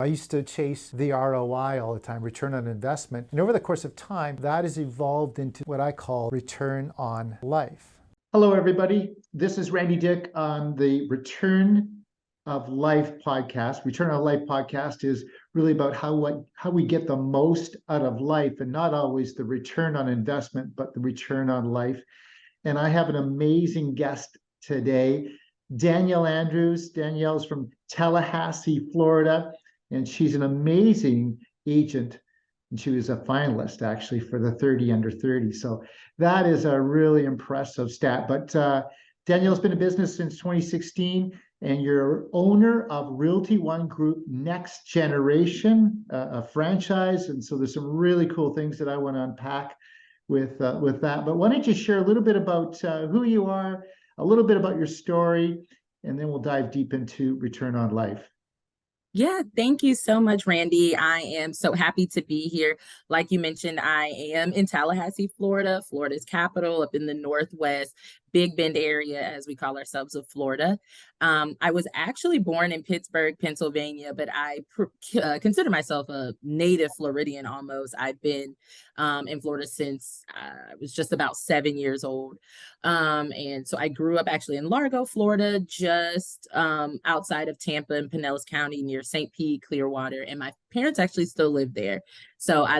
I used to chase the ROI all the time, return on investment. And over the course of time, that has evolved into what I call return on life. Hello, everybody. This is Randy Dyck on the Return of Life podcast. Return on Life podcast is really about how we get the most out of life, and not always the return on investment, but the return on life. And I have an amazing guest today, Danielle Andrews. Danielle's from Tallahassee, Florida, and she's an amazing agent. And she was a finalist actually for the 30 under 30. So that is a really impressive stat. But Danielle's been in business since 2016, and you're owner of Realty One Group Next Generation, a franchise. And so there's some really cool things that I want to unpack with that. But why don't you share a little bit about who you are, a little bit about your story, and then we'll dive deep into return on life. Yeah, thank you so much, Randy. I am so happy to be here. Like you mentioned, I am in Tallahassee, Florida, Florida's capital, up in the Northwest, Big Bend area, as we call ourselves, of Florida. I was actually born in Pittsburgh, Pennsylvania, but I consider myself a native Floridian almost. I've been in Florida since I was just about 7 years old. And so I grew up actually in Largo, Florida, just outside of Tampa in Pinellas County near St. Pete, Clearwater. And my parents actually still live there. So I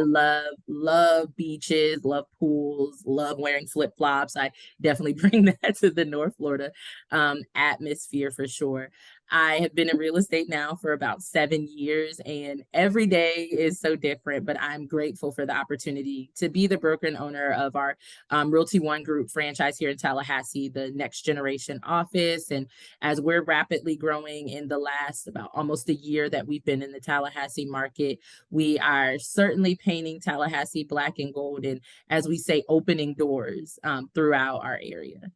love beaches, love pools, love wearing flip-flops. I definitely bring that to the North Florida atmosphere for sure. I have been in real estate now for about 7 years, and every day is so different, but I'm grateful for the opportunity to be the broker and owner of our Realty One Group franchise here in Tallahassee, the Next Generation office. And as we're rapidly growing in the last about almost a year that we've been in the Tallahassee market, we are certainly painting Tallahassee black and gold, and as we say, opening doors throughout our area.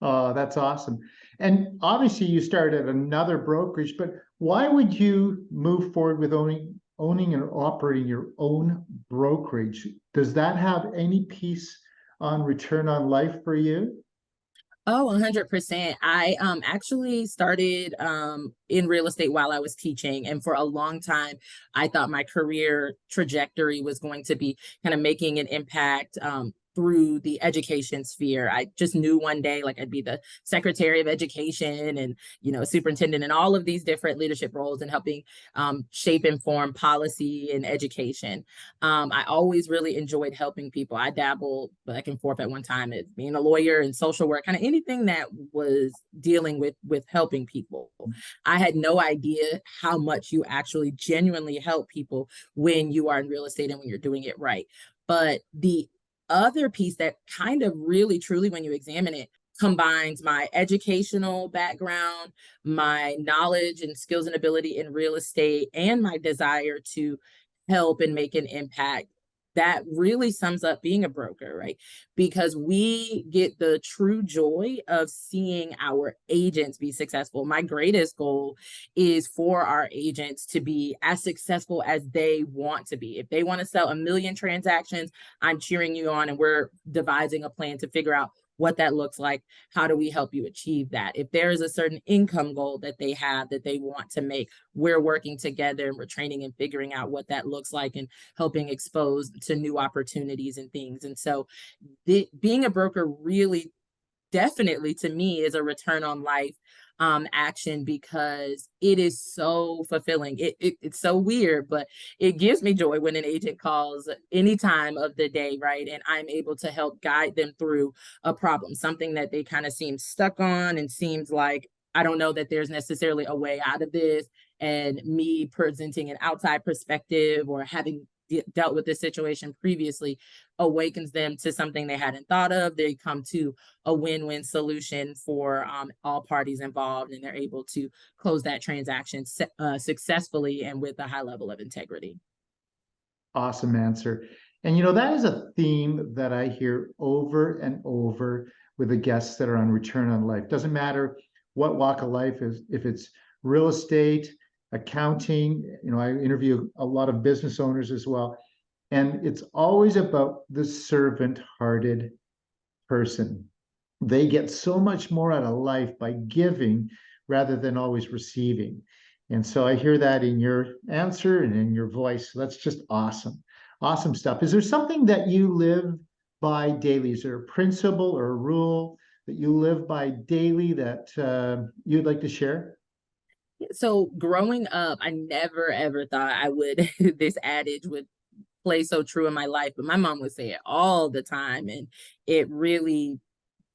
Oh, that's awesome. And obviously you started another brokerage, but why would you move forward with owning and operating your own brokerage? Does that have any piece on return on life for you? Oh, 100%. I actually started in real estate while I was teaching. And for a long time, I thought my career trajectory was going to be kind of making an impact through the education sphere. I just knew one day, like I'd be the secretary of education and, superintendent and all of these different leadership roles and helping shape and form policy and education. I always really enjoyed helping people. I dabbled back and forth at one time as being a lawyer and social work, kind of anything that was dealing with helping people. I had no idea how much you actually genuinely help people when you are in real estate and when you're doing it right. But the other piece that kind of really truly, when you examine it, combines my educational background, my knowledge and skills and ability in real estate, and my desire to help and make an impact. That really sums up being a broker, right? Because we get the true joy of seeing our agents be successful. My greatest goal is for our agents to be as successful as they want to be. If they want to sell 1 million transactions, I'm cheering you on, and we're devising a plan to figure out what that looks like. How do we help you achieve that? If there is a certain income goal that they have that they want to make, we're working together and we're training and figuring out what that looks like and helping expose to new opportunities and things. And so being a broker really definitely to me is a return on life action, because it is so fulfilling. It's so weird, but it gives me joy when an agent calls any time of the day, right? And I'm able to help guide them through a problem, something that they kind of seem stuck on and seems like, I don't know that there's necessarily a way out of this. And me presenting an outside perspective or having dealt with this situation previously awakens them to something they hadn't thought of. They come to a win-win solution for all parties involved, and they're able to close that transaction successfully and with a high level of integrity. Awesome answer. And that is a theme that I hear over and over with the guests that are on return on life. Doesn't matter what walk of life is, if it's real estate, accounting, I interview a lot of business owners as well. And it's always about the servant-hearted person. They get so much more out of life by giving rather than always receiving. And so I hear that in your answer and in your voice. So that's just awesome. Awesome stuff. Is there something that you live by daily? Is there a principle or a rule that you live by daily that you'd like to share? So growing up, I never ever thought I would this adage would play so true in my life, but my mom would say it all the time, and it really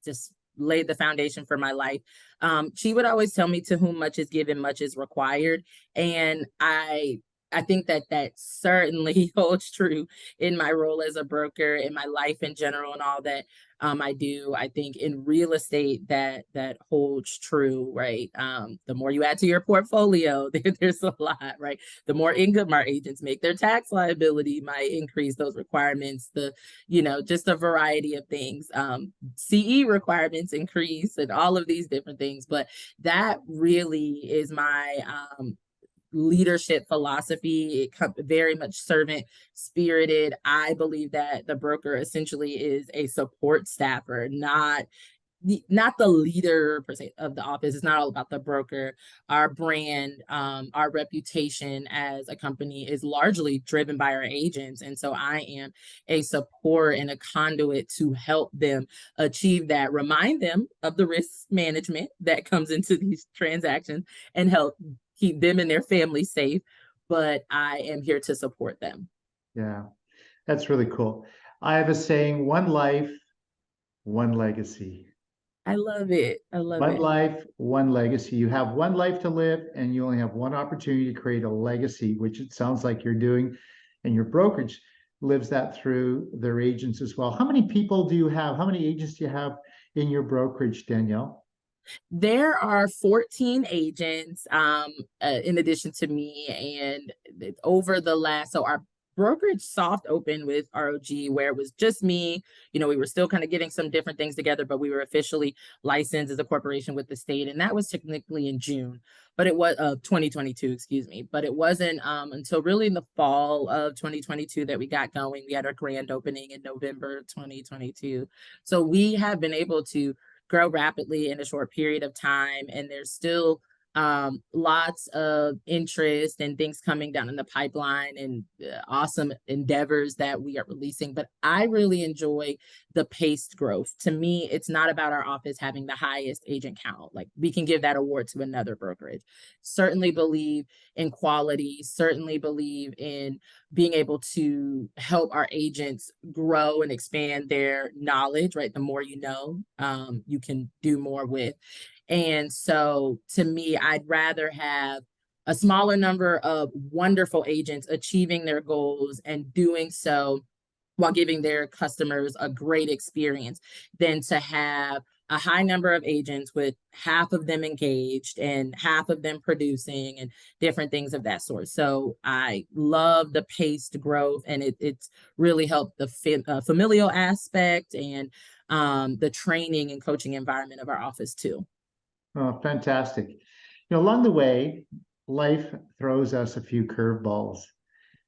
just laid the foundation for my life. She would always tell me, to whom much is given, much is required. And I think that that certainly holds true in my role as a broker, in my life in general, and all that I do. I think in real estate that holds true, right? The more you add to your portfolio, there's a lot, right? The more income our agents make, their tax liability might increase those requirements. Just a variety of things. CE requirements increase and all of these different things. But that really is my leadership philosophy. Very much servant spirited. I believe that the broker essentially is a support staffer, not the leader per se of the office. It's not all about the broker. Our brand, our reputation as a company is largely driven by our agents. And so I am a support and a conduit to help them achieve that, remind them of the risk management that comes into these transactions, and help keep them and their family safe. But I am here to support them. Yeah, that's really cool. I have a saying, one life, one legacy. I love it. I love One it. life, one legacy. You have one life to live, and you only have one opportunity to create a legacy, which it sounds like you're doing. And your brokerage lives that through their agents as well. How many people do you have? How many agents do you have in your brokerage, Danielle? There are 14 agents, in addition to me, and over the last, so our brokerage soft opened with ROG, where it was just me. We were still kind of getting some different things together, but we were officially licensed as a corporation with the state, and that was technically in June, but it was 2022, excuse me. But it wasn't until really in the fall of 2022 that we got going. We had our grand opening in November 2022. So we have been able to grow rapidly in a short period of time, and there's still lots of interest and things coming down in the pipeline, and awesome endeavors that we are releasing. But I really enjoy the paced growth. To me, it's not about our office having the highest agent count. Like, we can give that award to another brokerage. Certainly believe in quality, certainly believe in being able to help our agents grow and expand their knowledge, right? The more you know, you can do more with. And so to me, I'd rather have a smaller number of wonderful agents achieving their goals and doing so while giving their customers a great experience than to have a high number of agents with half of them engaged and half of them producing and different things of that sort. So I love the paced growth, and it's really helped the familial aspect and the training and coaching environment of our office too. Oh, fantastic. Along the way, life throws us a few curveballs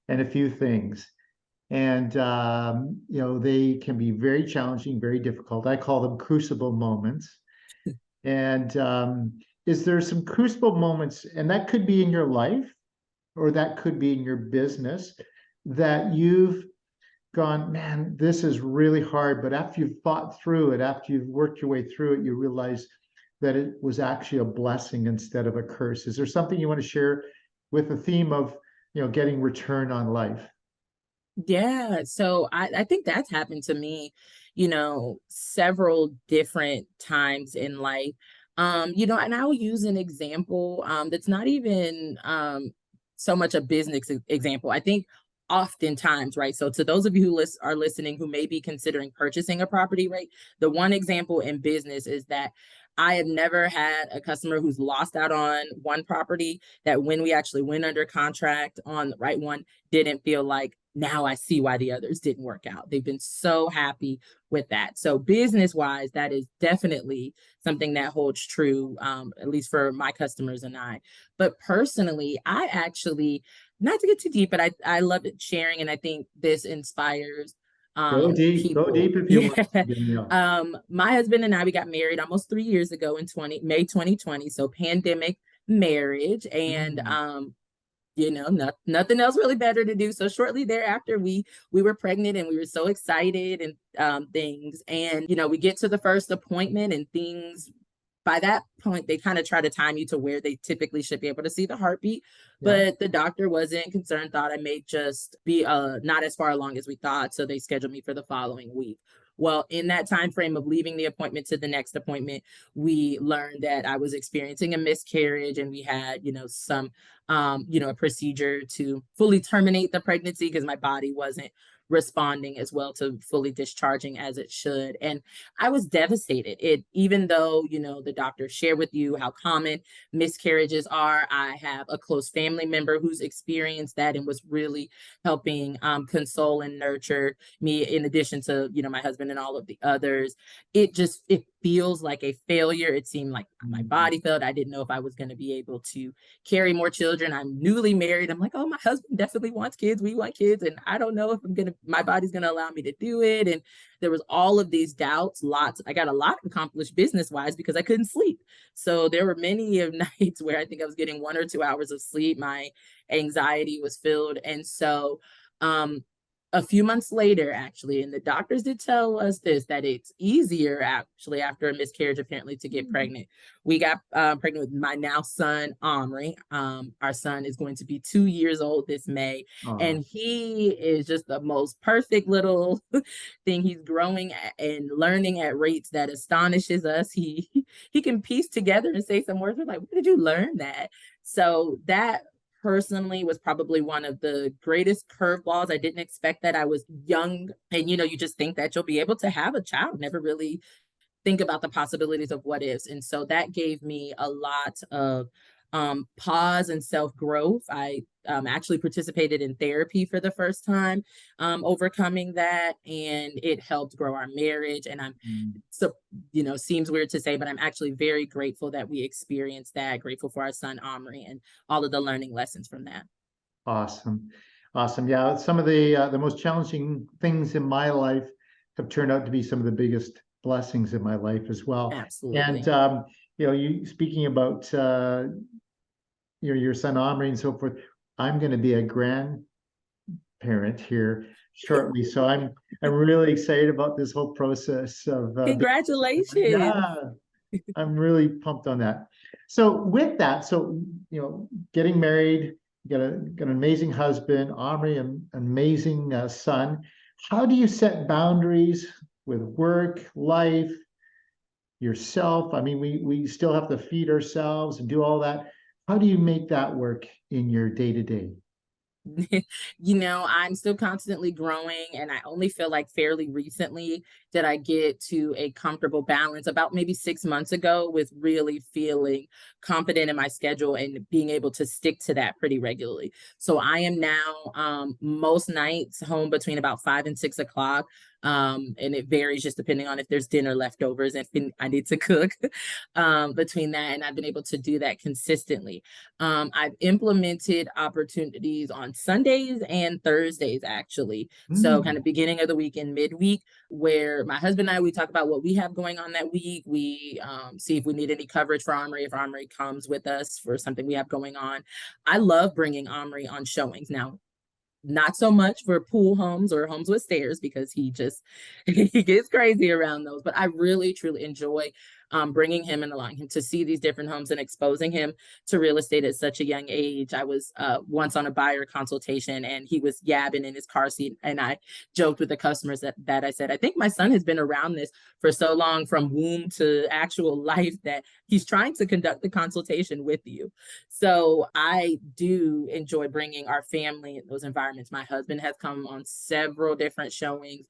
and a few things. And, they can be very challenging, very difficult. I call them crucible moments. And is there some crucible moments, and that could be in your life or that could be in your business, that you've gone, man, this is really hard. But after you've fought through it, after you've worked your way through it, you realize that it was actually a blessing instead of a curse. Is there something you want to share with the theme of, getting return on life? Yeah, so I think that's happened to me, several different times in life. And I'll use an example that's not even so much a business example. I think oftentimes, right? So to those of you who are listening who may be considering purchasing a property, right? The one example in business is that I have never had a customer who's lost out on one property that when we actually went under contract on the right one, didn't feel like, now I see why the others didn't work out. They've been so happy with that. So business wise, that is definitely something that holds true, at least for my customers and I. But personally, I actually, not to get too deep, but I love it sharing, and I think this inspires Go people. deep if you want, Yeah. Danielle. My husband and I, we got married almost 3 years ago in May 2020. So pandemic marriage. And Mm. nothing else really better to do. So shortly thereafter, we were pregnant, and we were so excited, and things. And we get to the first appointment, and things, by that point, they kind of try to time you to where they typically should be able to see the heartbeat. Yeah. But the doctor wasn't concerned, thought I may just be not as far along as we thought. So they scheduled me for the following week. Well, in that time frame of leaving the appointment to the next appointment, we learned that I was experiencing a miscarriage, and we had, some, a procedure to fully terminate the pregnancy because my body wasn't responding as well to fully discharging as it should. And I was devastated. Even though, the doctor shared with you how common miscarriages are, I have a close family member who's experienced that and was really helping console and nurture me, in addition to, my husband and all of the others. It feels like a failure. It seemed like my Mm. body failed. I didn't know if I was going to be able to carry more children. I'm newly married. I'm like, oh, my husband definitely wants kids. We want kids. And I don't know if my body's going to allow me to do it. And there was all of these doubts. I got a lot accomplished business wise because I couldn't sleep. So there were many of nights where I think I was getting 1 or 2 hours of sleep. My anxiety was filled. And so, a few months later, actually, and the doctors did tell us this, that it's easier actually after a miscarriage, apparently, to get pregnant. We got pregnant with my now son, Omri. Our son is going to be 2 years old this May, Oh, and he is just the most perfect little thing. He's growing and learning at rates that astonishes us. He can piece together and say some words. We're like, where did you learn that? So that personally was probably one of the greatest curveballs. I didn't expect that. I was young, and you just think that you'll be able to have a child, never really think about the possibilities of what ifs. And so that gave me a lot of pause and self growth. I actually participated in therapy for the first time, overcoming that, and it helped grow our marriage. And I'm mm. so, seems weird to say, but I'm actually very grateful that we experienced that. Grateful for our son Omri and all of the learning lessons from that. Awesome. Awesome. Yeah, some of the most challenging things in my life have turned out to be some of the biggest blessings in my life as well. And Absolutely. you speaking about your son Omri and so forth, I'm going to be a grandparent here shortly, so I'm really excited about this whole process of Congratulations. yeah, I'm really pumped on that. So with that, getting married, got an amazing husband, Omri, an amazing son. How do you set boundaries with work, life, yourself? I mean, we still have to feed ourselves and do all that. How do you make that work in your day to day? I'm still constantly growing, and I only feel like fairly recently did I get to a comfortable balance, about maybe 6 months ago, with really feeling confident in my schedule and being able to stick to that pretty regularly. So I am now, most nights home between about 5 and 6 o'clock. And it varies just depending on if there's dinner leftovers and if I need to cook, between that. And I've been able to do that consistently. I've implemented opportunities on Sundays and Thursdays, actually. So, kind Mm. of beginning of the week and midweek, where my husband and I, we talk about what we have going on that week. We see if we need any coverage for Omri, if Omri comes with us for something we have going on. I love bringing Omri on showings. Now, not so much for pool homes or homes with stairs, because he gets crazy around those. But I really truly enjoy bringing him and allowing him to see these different homes and exposing him to real estate at such a young age. I was once on a buyer consultation, and he was yabbing in his car seat, and I joked with the customers that I said, I think my son has been around this for so long, from womb to actual life, that he's trying to conduct the consultation with you. So I do enjoy bringing our family in those environments. My husband has come on several different showings.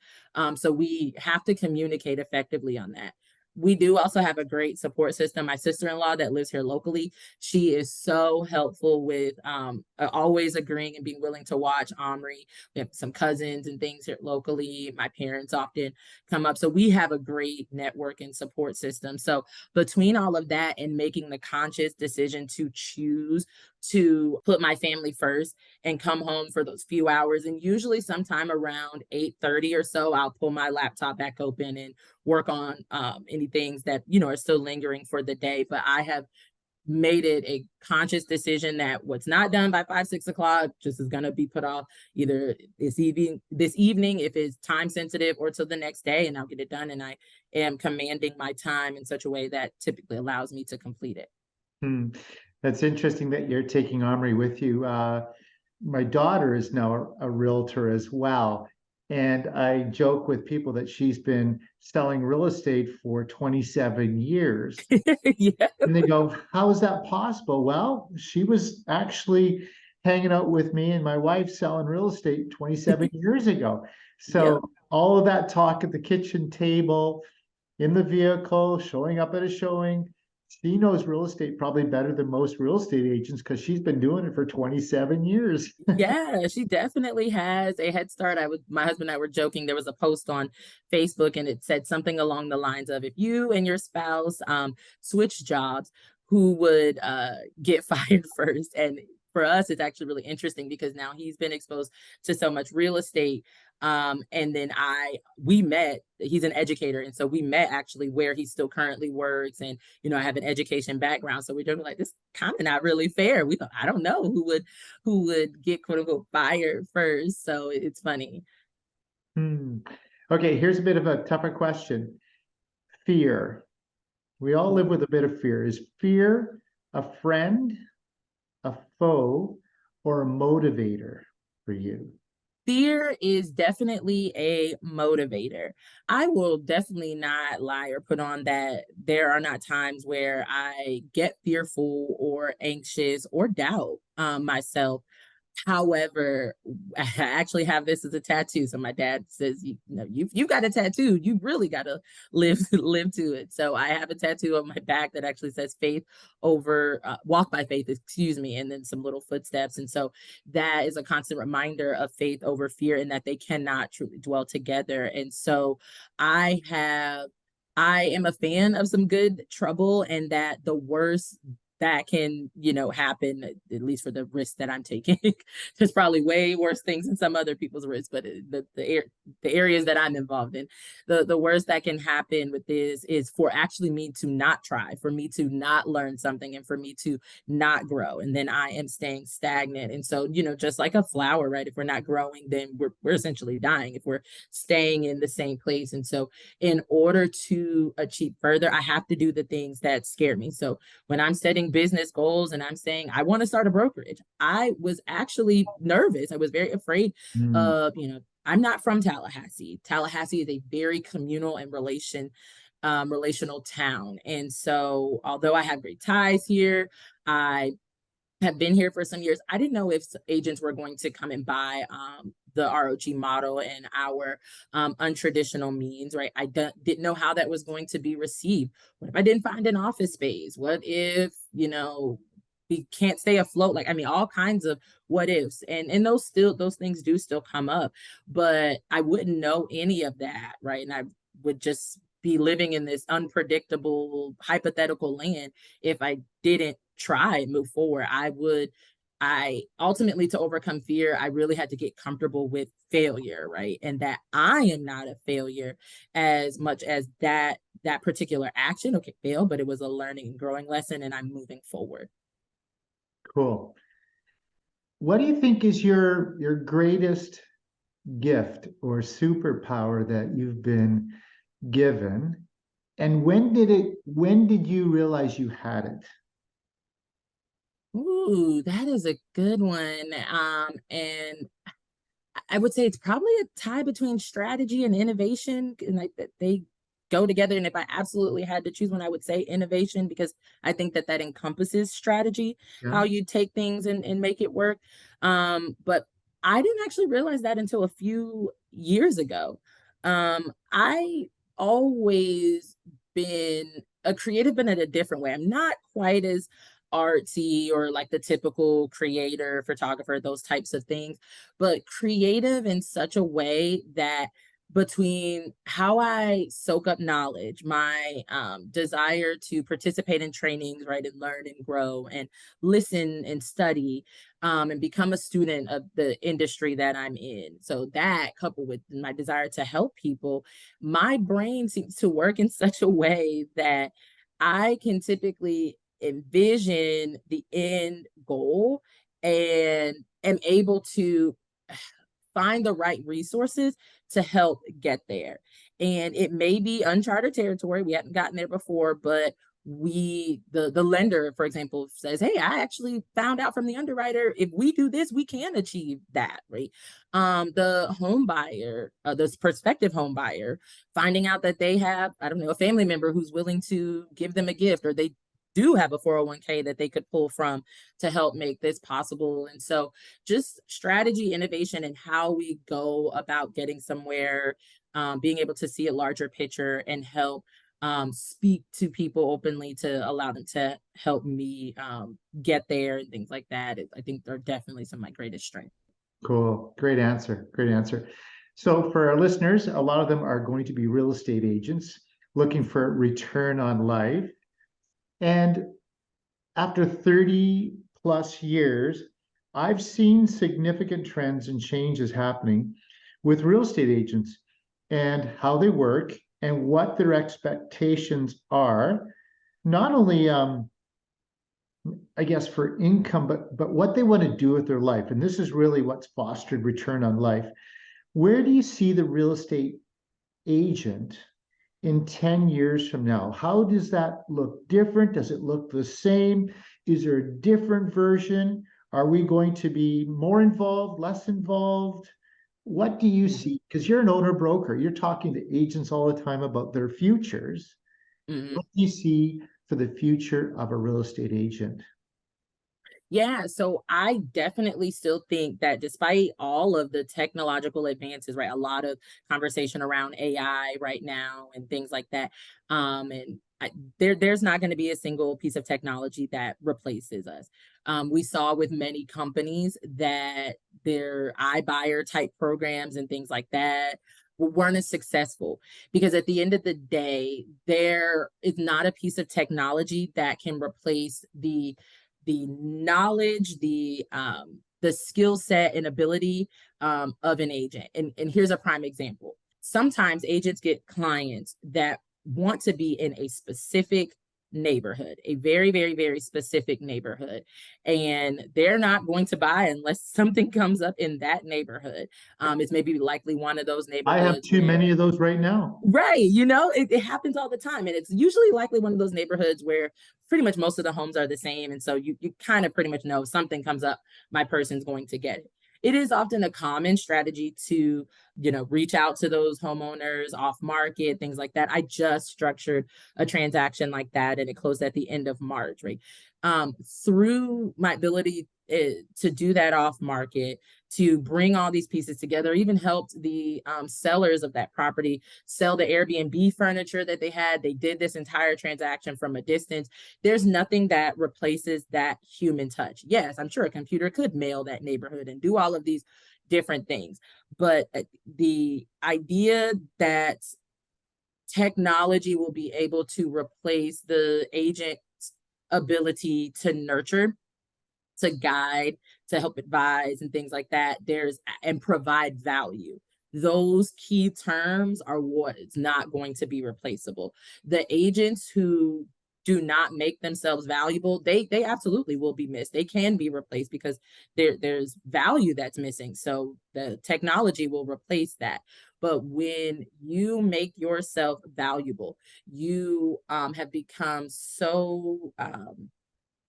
So we have to communicate effectively on that. We do also have a great support system. My sister-in-law that lives here locally, she is so helpful with always agreeing and being willing to watch Omri. We have some cousins and things here locally. My parents often come up. So we have a great network and support system. So between all of that and making the conscious decision to choose to put my family first and come home for those few hours, and usually sometime around 8:30 or so, I'll pull my laptop back open and work on any things that are still lingering for the day. But I have made it a conscious decision that what's not done by 5, 6 o'clock just is going to be put off either this evening if it's time sensitive, or till the next day, and I'll get it done. And I am commanding my time in such a way that typically allows me to complete it. Hmm. That's interesting that you're taking Omri with you. My daughter is now a realtor as well. And I joke with people that she's been selling real estate for 27 years. Yeah. And they go, how is that possible? Well, she was actually hanging out with me and my wife selling real estate 27 years ago. Yep. So all of that talk at the kitchen table, in the vehicle, showing up at a showing, she knows real estate probably better than most real estate agents because she's been doing it for 27 years. Yeah, she definitely has a head start. My husband and I were joking. There was a post on Facebook and it said something along the lines of, if you and your spouse switch jobs, who would get fired first? And for us, it's actually really interesting because now he's been exposed to so much real estate. And then we met, he's an educator. And so we met actually where he still currently works. And, I have an education background. So we're doing like, this kind of not really fair. We thought, I don't know who would get quote unquote fired first. So it's funny. Hmm. Okay, here's a bit of a tougher question. Fear. We all live with a bit of fear. Is fear a friend, a foe, or a motivator for you? Fear is definitely a motivator. I will definitely not lie or put on that there are not times where I get fearful or anxious or doubt myself. However, I actually have this as a tattoo. So my dad says, you've got a tattoo. You really got to live live to it. So I have a tattoo on my back that actually says faith over walk by faith, excuse me, and then some little footsteps. And so that is a constant reminder of faith over fear, and that they cannot truly dwell together. And so I have I am a fan of some good trouble, and that the worst that can, happen, at least for the risk that I'm taking. There's probably way worse things in some other people's risks, but the areas that I'm involved in, the worst that can happen with this is for actually me to not try, for me to not learn something, and for me to not grow. And then I am staying stagnant. And so, just like a flower, right? If we're not growing, then we're essentially dying if we're staying in the same place. And so in order to achieve further, I have to do the things that scare me. So when I'm setting business goals and I'm saying I want to start a brokerage, I was actually nervous. I was very afraid Hmm. of, I'm not from Tallahassee. Tallahassee is a very communal and relational town. And so although I have great ties here, I have been here for some years. I didn't know if agents were going to come and buy the ROG model and our untraditional means, right? I didn't know how that was going to be received. What if I didn't find an office space? What if, we can't stay afloat? Like, I mean, all kinds of what ifs. And those things do still come up, but I wouldn't know any of that, right? And I would just be living in this unpredictable hypothetical land if I didn't try and move forward. I ultimately, to overcome fear, I really had to get comfortable with failure, right? And that I am not a failure as much as that particular action. Okay, fail, but it was a learning and growing lesson, and I'm moving forward. Cool. What do you think is your greatest gift or superpower that you've been given? And when did you realize you had it? Ooh, that is a good one. And I would say it's probably a tie between strategy and innovation, and like that they go together. And if I absolutely had to choose one, I would say innovation, because I think that encompasses strategy, Yeah. how you take things and make it work. But I didn't actually realize that until a few years ago. I always been a creative, but in a different way. I'm not quite as artsy or like the typical creator, photographer, those types of things, but creative in such a way that between how I soak up knowledge, my desire to participate in trainings, right, and learn and grow and listen and study, and become a student of the industry that I'm in. So that, coupled with my desire to help people, my brain seems to work in such a way that I can typically envision the end goal and am able to find the right resources to help get there. And it may be uncharted territory. We haven't gotten there before, but the lender, for example, says, hey, I actually found out from the underwriter, if we do this, we can achieve that, right? The home buyer, this prospective home buyer, finding out that they have, I don't know, a family member who's willing to give them a gift, or they do have a 401k that they could pull from to help make this possible. And so just strategy, innovation, and how we go about getting somewhere, being able to see a larger picture and help speak to people openly to allow them to help me get there and things like that. I think they're definitely some of my greatest strengths. Cool. Great answer. Great answer. So for our listeners, a lot of them are going to be real estate agents looking for return on life. And after 30 plus years, I've seen significant trends and changes happening with real estate agents and how they work and what their expectations are, not only I guess for income, but what they want to do with their life. And this is really what's fostered return on life. Where do you see the real estate agent in 10 years from now? How does that look different? Does it look the same? Is there a different version? Are we going to be more involved, less involved? What do you see? Because you're an owner broker, you're talking to agents all the time about their futures. Mm-hmm. What do you see for the future of a real estate agent? Yeah, so I definitely still think that despite all of the technological advances, right, a lot of conversation around AI right now and things like that, and there's not going to be a single piece of technology that replaces us. We saw with many companies that their iBuyer type programs and things like that weren't as successful, because at the end of the day, there is not a piece of technology that can replace the knowledge, the skill set and ability of an agent. And here's a prime example. Sometimes agents get clients that want to be in a specific neighborhood, a very, very, very specific neighborhood. And they're not going to buy unless something comes up in that neighborhood. It's maybe likely one of those I have neighborhoods too where, many of those right now. right, it happens all the time. And it's usually likely one of those neighborhoods where pretty much most of the homes are the same. And so you kind of pretty much know if something comes up, my person's going to get it. It is often a common strategy to, reach out to those homeowners off market, things like that. I just structured a transaction like that and it closed at the end of March, right? Through my ability to do that off market, to bring all these pieces together, even helped the sellers of that property sell the Airbnb furniture that they had. They did this entire transaction from a distance. There's nothing that replaces that human touch. Yes, I'm sure a computer could mail that neighborhood and do all of these different things. But the idea that technology will be able to replace the agent's ability to nurture, to guide, to help advise and things like that, and provide value. Those key terms are what is not going to be replaceable. The agents who do not make themselves valuable, they absolutely will be missed. They can be replaced because there's value that's missing. So the technology will replace that. But when you make yourself valuable, you have become so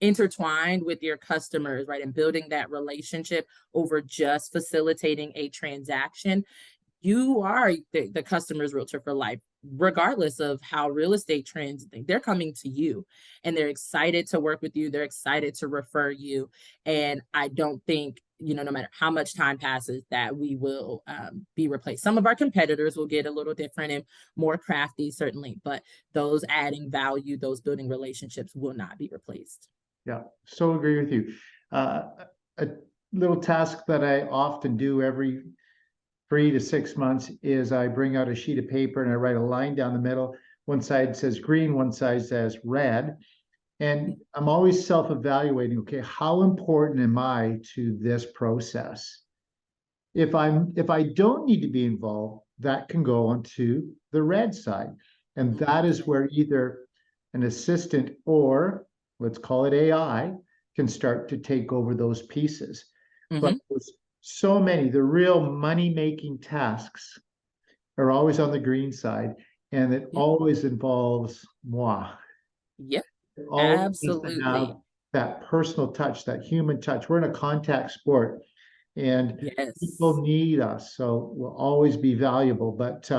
intertwined with your customers, right? And building that relationship over just facilitating a transaction. You are the customer's realtor for life, regardless of how real estate trends. They're coming to you and they're excited to work with you. They're excited to refer you. And I don't think, no matter how much time passes, that we will be replaced. Some of our competitors will get a little different and more crafty, certainly, but those adding value, those building relationships will not be replaced. Yeah, so agree with you. A little task that I often do every 3 to 6 months is I bring out a sheet of paper and I write a line down the middle. One side says green, one side says red. And I'm always self-evaluating, okay, how important am I to this process? If I don't need to be involved, that can go onto the red side. And that is where either an assistant or let's call it AI, can start to take over those pieces. But Hmm. there's so many, the real money-making tasks are always on the green side, and it Yep. always involves moi. Yep. It always has to have Absolutely. that personal touch, that human touch. We're in a contact sport, and Yes. people need us, so we'll always be valuable. But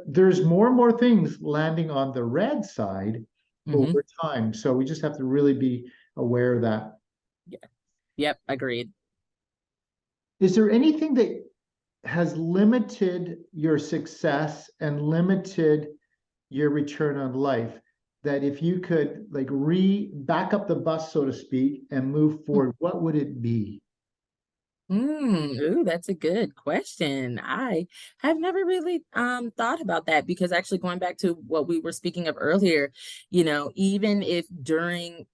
there's more and more things landing on the red side Hmm. over time, so we just have to really be aware of that. Yeah. Yep. Agreed. Is there anything that has limited your success and limited your return on life, that if you could like back up the bus, so to speak, and move forward, what would it be? Ooh, that's a good question. I have never really thought about that because actually going back to what we were speaking of earlier, even if during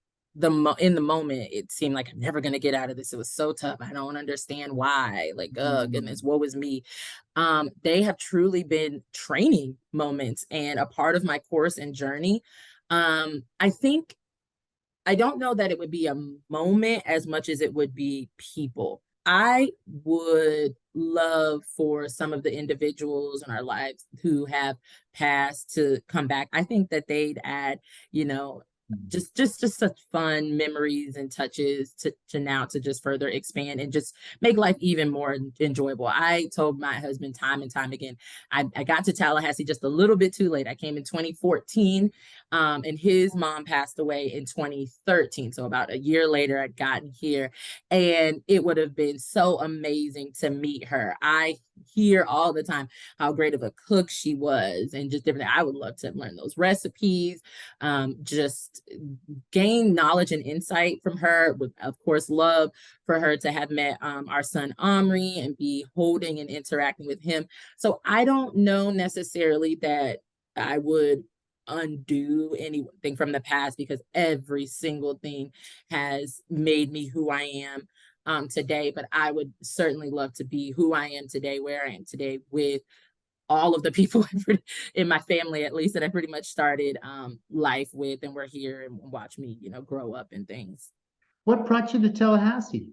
in the moment it seemed like I'm never gonna get out of this. It was so tough. I don't understand why. Like, oh goodness, Mm. woe is me. They have truly been training moments and a part of my course and journey. I think I don't know that it would be a moment as much as it would be people. I would love for some of the individuals in our lives who have passed to come back. I think that they'd add, you know, just such fun memories and touches to now to just further expand and just make life even more enjoyable. I told my husband time and time again, I got to Tallahassee just a little bit too late. I came in 2014, and his mom passed away in 2013. So about a year later, I'd gotten here, and it would have been so amazing to meet her. I hear all the time how great of a cook she was, and just different. I would love to learn those recipes, just gain knowledge and insight from her. Would of course love for her to have met our son Omri and be holding and interacting with him. So I don't know necessarily that I would undo anything from the past because every single thing has made me who I am today. But I would certainly love to be who I am today, where I am today, with all of the people in my family, at least, that I pretty much started life with and were here and watch me, grow up and things. What brought you to Tallahassee?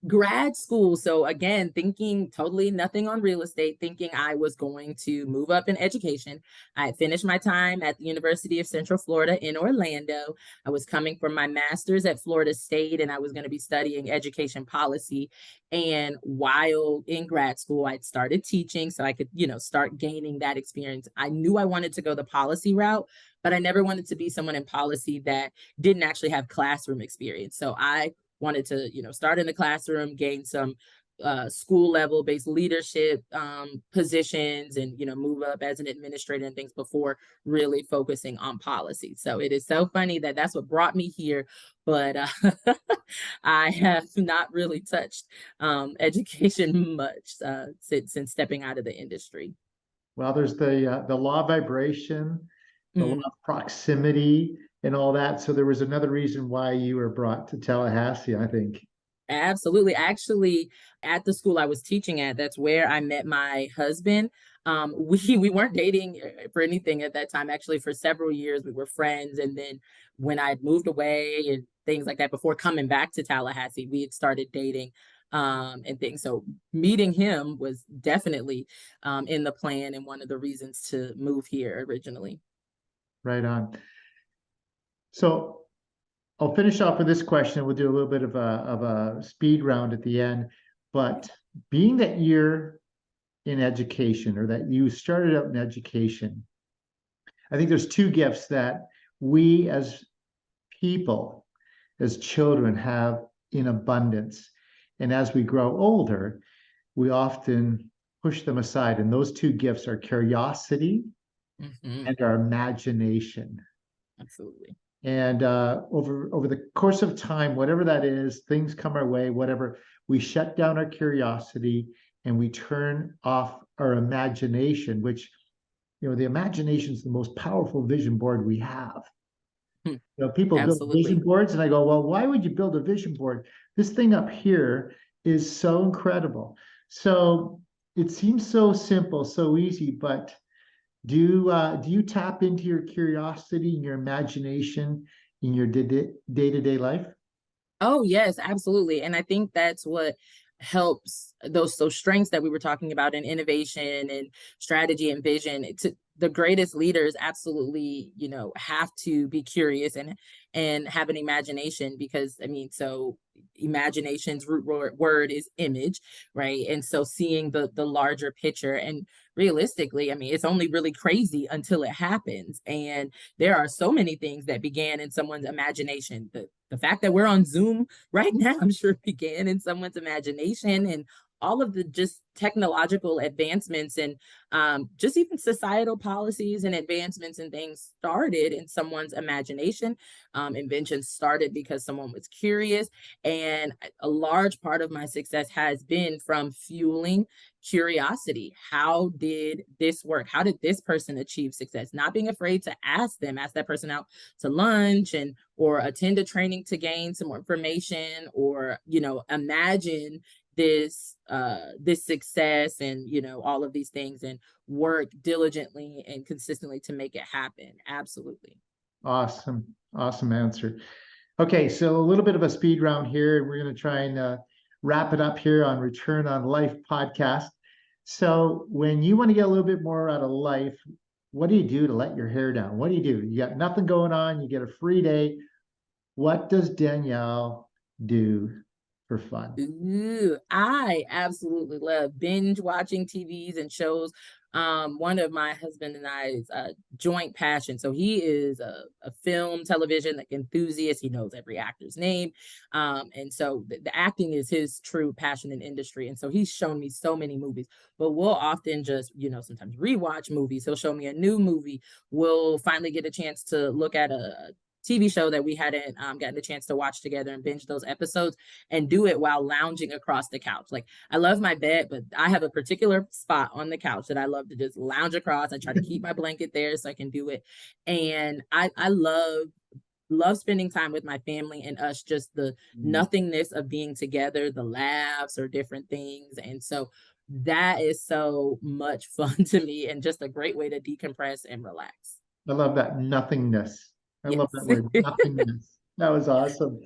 Grad school. So again, thinking totally nothing on real estate, thinking I was going to move up in education. I had finished my time at the University of Central Florida in Orlando. I was coming from my master's at Florida State, and I was going to be studying education policy. And while in grad school, I'd started teaching so I could, start gaining that experience. I knew I wanted to go the policy route, but I never wanted to be someone in policy that didn't actually have classroom experience. So I wanted to, start in the classroom, gain some school level based leadership positions, and move up as an administrator and things before really focusing on policy. So it is so funny that that's what brought me here, but I have not really touched education much since stepping out of the industry. Well, there's the law of vibration, the law Mm. of proximity, and all that. So there was another reason why you were brought to Tallahassee, I think. Absolutely. Actually, at the school I was teaching at, that's where I met my husband. We weren't dating for anything at that time. Actually, for several years we were friends, and then when I had moved away and things like that, before coming back to Tallahassee, we had started dating and things. So meeting him was definitely in the plan and one of the reasons to move here originally. Right on. So I'll finish off with this question. We'll do a little bit of a speed round at the end. But being that you're in education, or that you started out in education, I think there's two gifts that we as people, as children, have in abundance. And as we grow older, we often push them aside. And those two gifts are curiosity Hmm. and our imagination. Absolutely. And over the course of time, whatever that is, things come our way, whatever, we shut down our curiosity and we turn off our imagination, which, the imagination is the most powerful vision board we have. Hmm. People build vision Absolutely. boards, and I go, well, why would you build a vision board? This thing up here is so incredible. So it seems so simple, so easy, but do you tap into your curiosity and your imagination in your day-to-day life? Oh, yes, absolutely. And I think that's what helps those strengths that we were talking about in innovation and strategy and vision. To the greatest leaders absolutely, have to be curious and have an imagination, because I mean, so imagination's root word is image, right? And so seeing the larger picture, and realistically, I mean, it's only really crazy until it happens. And there are so many things that began in someone's imagination. The fact that we're on Zoom right now, I'm sure began in someone's imagination, and all of the just technological advancements and just even societal policies and advancements and things started in someone's imagination. Inventions started because someone was curious. And a large part of my success has been from fueling curiosity. How did this work? How did this person achieve success? Not being afraid to ask that person out to lunch, and or attend a training to gain some more information, or imagine this success, and all of these things, and work diligently and consistently to make it happen. Absolutely. Awesome. Awesome answer. Okay, so a little bit of a speed round here. We're going to try and wrap it up here on Return on Life podcast. So, when you want to get a little bit more out of life, what do you do to let your hair down? What do? You got nothing going on, you get a free day. What does Danielle do for fun? Ooh, I absolutely love binge watching TVs and shows. One of my husband and I's joint passion. So he is a film, television like enthusiast. He knows every actor's name, and so the acting is his true passion and industry. And so he's shown me so many movies. But we'll often just sometimes rewatch movies. He'll show me a new movie. We'll finally get a chance to look at a TV show that we hadn't gotten a chance to watch together, and binge those episodes, and do it while lounging across the couch. Like, I love my bed, but I have a particular spot on the couch that I love to just lounge across. I try to keep my blanket there so I can do it. And I love spending time with my family, and us, just the nothingness of being together, the laughs or different things. And so that is so much fun to me, and just a great way to decompress and relax. I love that nothingness. I love that Yes. word, nothingness. That was awesome.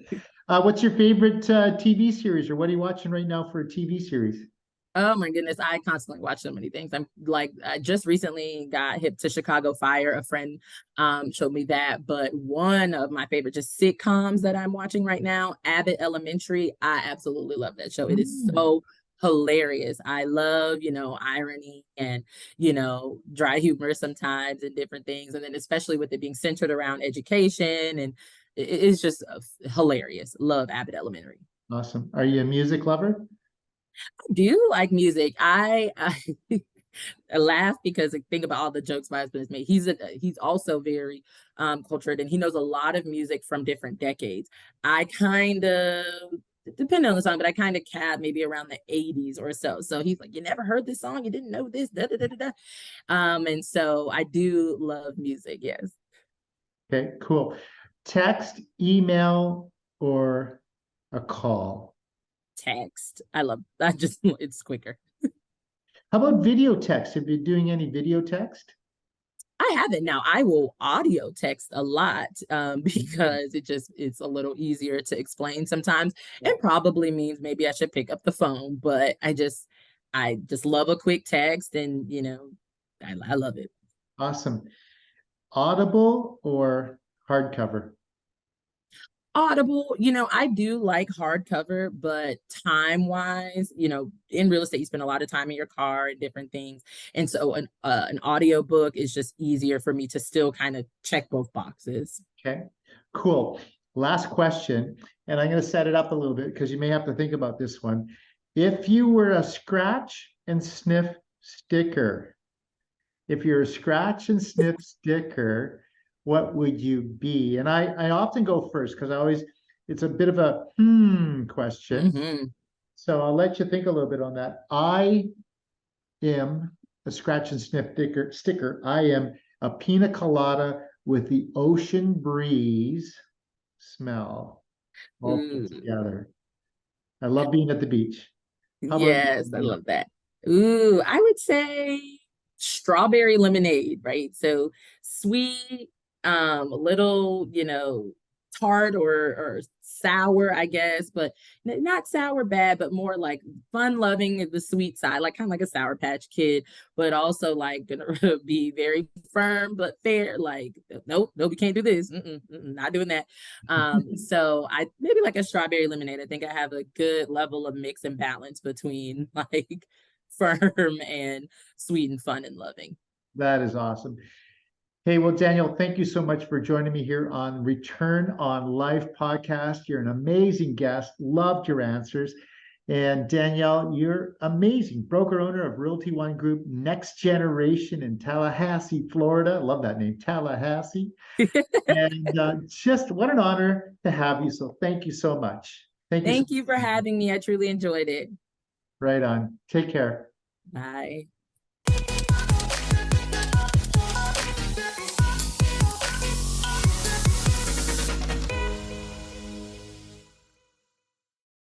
What's your favorite TV series, or what are you watching right now for a TV series? Oh my goodness, I constantly watch so many things. I'm like, I just recently got hip to Chicago Fire. A friend showed me that. But one of my favorite just sitcoms that I'm watching right now, Abbott Elementary. I absolutely love that show. It is Mm, so hilarious. I love, irony and, dry humor sometimes, and different things. And then especially with it being centered around education, and it's just hilarious. Love Abbott Elementary. awesome. Are you a music lover? Do like music. I laugh because I think about all the jokes my husband has made. He's also very cultured, and he knows a lot of music from different decades. I kind of, depending on the song, but I kind of cab maybe around the 80s or so. So he's like, "You never heard this song? You didn't know this?" Da, da, da, da, da. And so I do love music. Yes. Okay, cool. Text, email, or a call? Text. I just it's quicker. How about video text? Have you been doing any video text? I haven't. Now I will audio text a lot, Mm, because it's a little easier to explain sometimes. It probably means maybe I should pick up the phone, but I just love a quick text, and I love it. awesome. Audible or hardcover? Audible, I do like hardcover, but time wise, in real estate, you spend a lot of time in your car and different things. And so an audio book is just easier for me to still kind of check both boxes. Okay, cool. Last question, and I'm going to set it up a little bit because you may have to think about this one. If you were a scratch and sniff sticker, if you're a scratch and sniff sticker, what would you be? And I often go first because it's a bit of a question. Hmm. So I'll let you think a little bit on that. I am a scratch and sniff sticker. I am a pina colada with the ocean breeze smell all put Ooh. together. I love being at the beach. How about Yes, I you? love that. Ooh, I would say strawberry lemonade, right? So sweet, a little, tart or sour, I guess, but not sour bad, but more like fun loving the sweet side, like kind of like a Sour Patch Kid, but also like gonna be very firm but fair. Like, nope, we can't do this. Not doing that. So I maybe like a strawberry lemonade. I think I have a good level of mix and balance between like firm and sweet and fun and loving. That is awesome. Hey, well, Danielle, thank you so much for joining me here on Return on Life podcast. You're an amazing guest. Loved your answers. And Danielle, you're amazing. Broker owner of Realty One Group, Next Generation in Tallahassee, Florida. Love that name, Tallahassee. And just what an honor to have you. So thank you so much. Thank you so Thank you for much. having me. I truly enjoyed it. Right on. Take care. Bye.